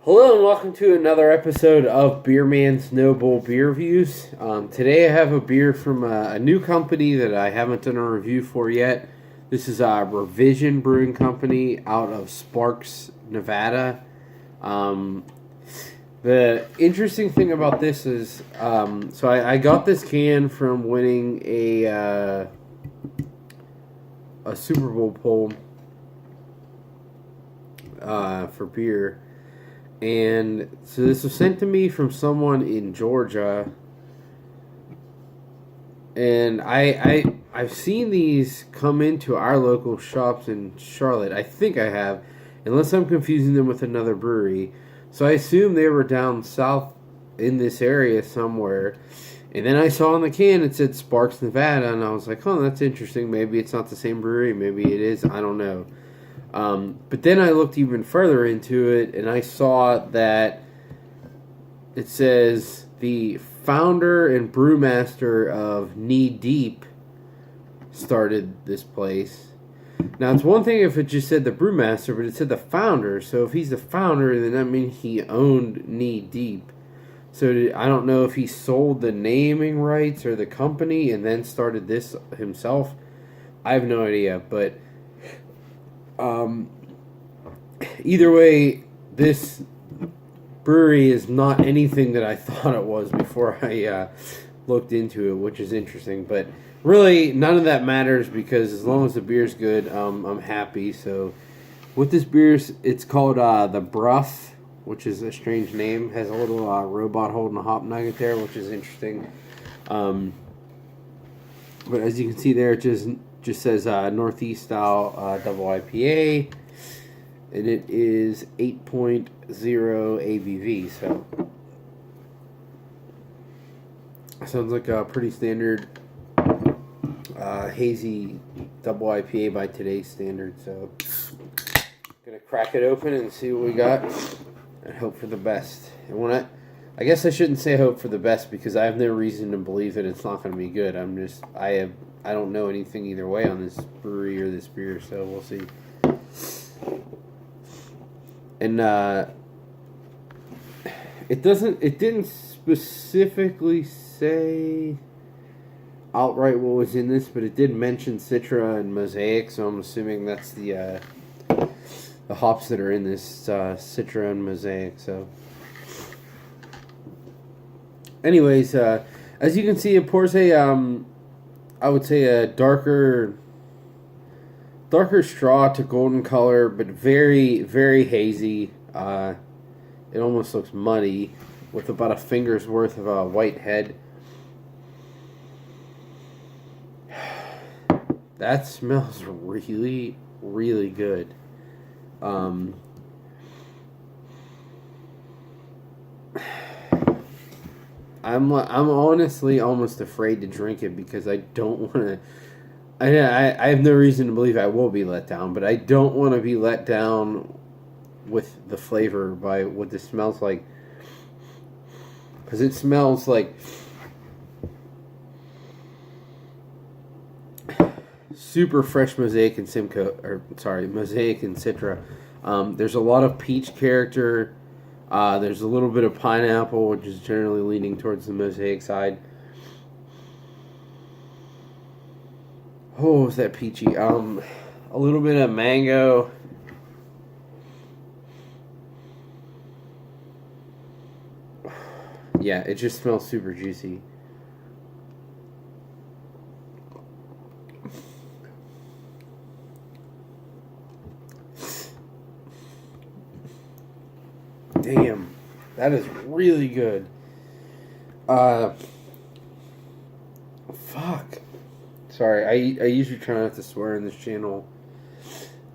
Hello and welcome to another episode of Beer Man's Noble Beer Reviews. Today I have a beer from a new company that I haven't done a review for yet. This is Revision Brewing Company out of Sparks, Nevada. The interesting thing about this is, so I got this can from winning a Super Bowl poll for beer. And so this was sent to me from someone in Georgia. And I've seen these come into our local shops in Charlotte. I think I have, unless I'm confusing them with another brewery. So I assume they were down south in this area somewhere. And then I saw on the can it said Sparks, Nevada, and I was like, oh, that's interesting. Maybe it's not the same brewery. Maybe it is. I don't know. But then I looked even further into it, and I saw that it says the founder and brewmaster of Knee Deep started this place. Now, it's one thing if it just said the brewmaster, but it said the founder. So if he's the founder, then that means he owned Knee Deep. So I don't know if he sold the naming rights or the company and then started this himself. I have no idea, but either way, this brewery is not anything that I thought it was before I looked into it, which is interesting. But really, none of that matters because as long as the beer's good, I'm happy. So with this beer, it's called the Bruff, which is a strange name. Has a little robot holding a hop nugget there, which is interesting. But as you can see there, it just says Northeast style double IPA, and it is 8.0 ABV. So sounds like a pretty standard hazy double IPA by today's standards. So gonna crack it open and see what we got, and hope for the best. And when I guess I shouldn't say hope for the best because I have no reason to believe that it's not going to be good. I don't know anything either way on this brewery or this beer, so we'll see. And it didn't specifically say outright what was in this, but it did mention Citra and Mosaic, so I'm assuming that's the hops that are in this Citra and Mosaic. So anyways, as you can see, it pours I would say a darker straw to golden color, but very, very hazy. It almost looks muddy with about a finger's worth of a white head. That smells really, really good. I'm honestly almost afraid to drink it because I don't want to. I have no reason to believe I will be let down, but I don't want to be let down with the flavor by what this smells like, because it smells like super fresh Mosaic and Mosaic and Citra. There's a lot of peach character. There's a little bit of pineapple, which is generally leaning towards the Mosaic side. Oh, is that peachy? A little bit of mango. Yeah, it just smells super juicy. Damn, that is really good. Fuck. Sorry, I usually try not to swear in this channel.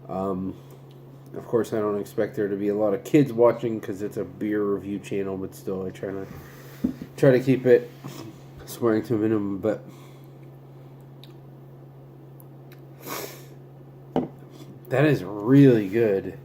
Of course, I don't expect there to be a lot of kids watching because it's a beer review channel, but still, I try to keep it swearing to a minimum. But that is really good.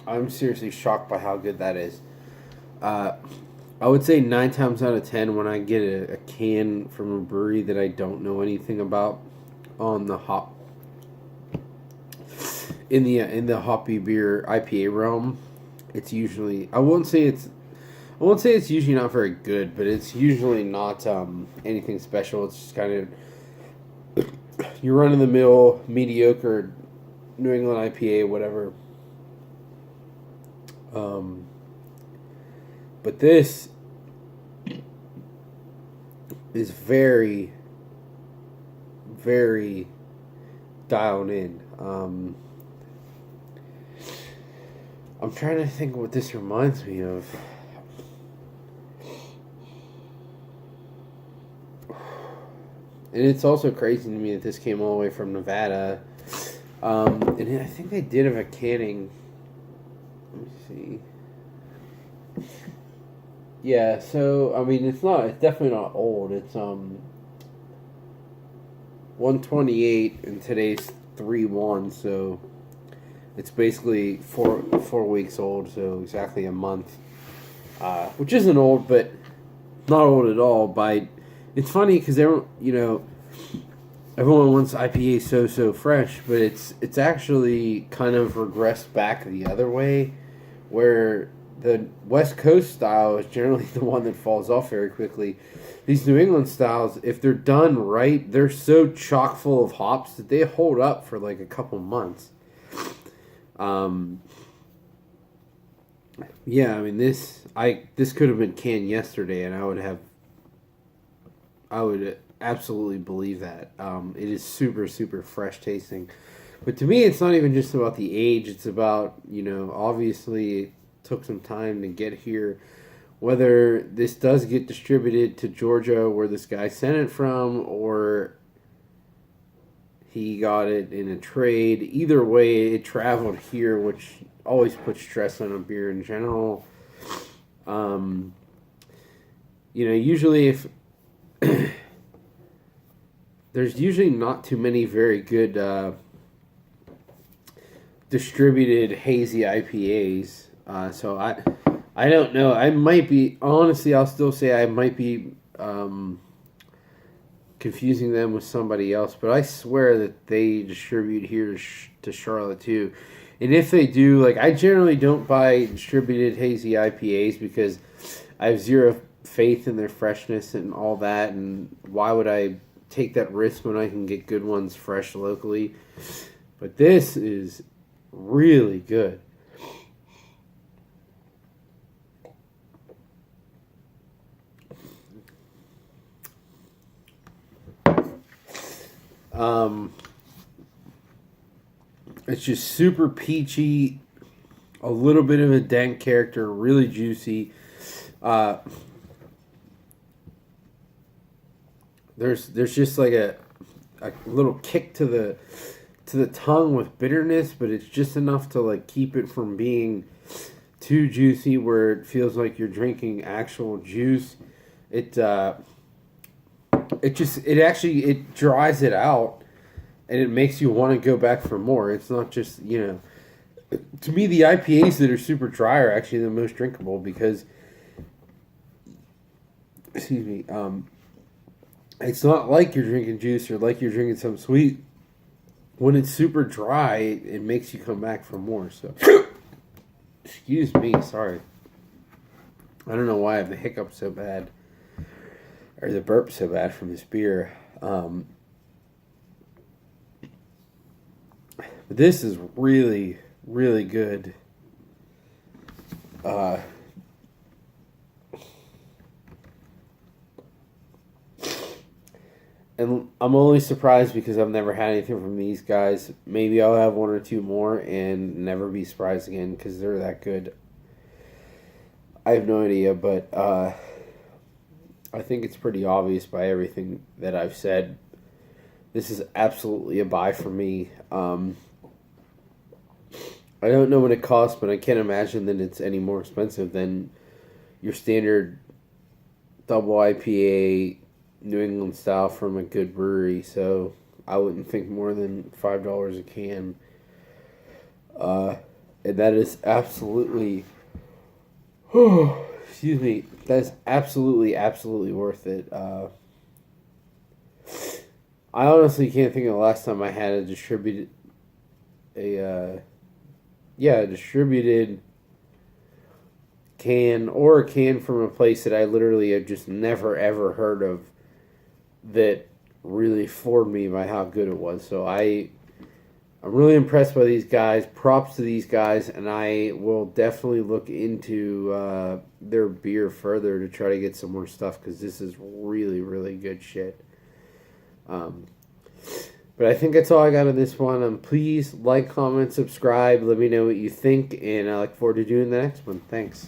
I'm seriously shocked by how good that is. Uh, I would say 9 times out of 10 when I get a can from a brewery that I don't know anything about on the hop in the hoppy beer IPA realm, it's usually I won't say it's usually not very good, but it's usually not anything special. It's just kind of your run of the mill mediocre New England IPA, whatever. But this is very, very dialed in. I'm trying to think what this reminds me of. And it's also crazy to me that this came all the way from Nevada. And I think they did have a canning. Let me see. Yeah, so I mean it's definitely not old. It's 128 and today's 3/1, so it's basically four weeks old, so exactly a month. Which isn't old, but not old at all. It's funny because everyone wants IPA so fresh, but it's actually kind of regressed back the other way, where the West Coast style is generally the one that falls off very quickly. These New England styles, if they're done right, they're so chock full of hops that they hold up for like a couple months. Yeah, I mean this could have been canned yesterday, and I would absolutely believe that. It is super super fresh tasting, but to me, it's not even just about the age. It's about obviously it took some time to get here. Whether this does get distributed to Georgia, where this guy sent it from, or he got it in a trade. Either way, it traveled here, which always puts stress on a beer in general. Usually if there's usually not too many very good distributed hazy IPAs. So I don't know. I might be honestly. I'll still say I might be confusing them with somebody else, but I swear that they distribute here to Charlotte too. And if they do, like I generally don't buy distributed hazy IPAs because I have zero faith in their freshness and all that. And why would I take that risk when I can get good ones fresh locally? But this is really good. It's just super peachy, a little bit of a dank character, really juicy. There's just like a little kick to the tongue with bitterness, but it's just enough to like keep it from being too juicy where it feels like you're drinking actual juice. It dries it out, and it makes you want to go back for more. It's not just, to me, the IPAs that are super dry are actually the most drinkable because, excuse me, it's not like you're drinking juice or like you're drinking something sweet. When it's super dry, it makes you come back for more. So, excuse me, sorry. I don't know why I have the hiccup so bad, or the burp so bad from this beer. But this is really, really good. And I'm only surprised because I've never had anything from these guys. Maybe I'll have one or two more and never be surprised again because they're that good. I have no idea, but I think it's pretty obvious by everything that I've said. This is absolutely a buy for me. I don't know what it costs, but I can't imagine that it's any more expensive than your standard double IPA New England style from a good brewery. So I wouldn't think more than $5 a can. And that is absolutely, excuse me, that is absolutely worth it. I honestly can't think of the last time I had a distributed, a distributed can, or a can from a place that I literally have just never ever heard of, that really floored me by how good it was. So I'm really impressed by these guys. Props to these guys, and I will definitely look into their beer further to try to get some more stuff, because this is really good shit. But I think that's all I got on this one. Please like, comment, subscribe. Let me know what you think, and I look forward to doing the next one. Thanks.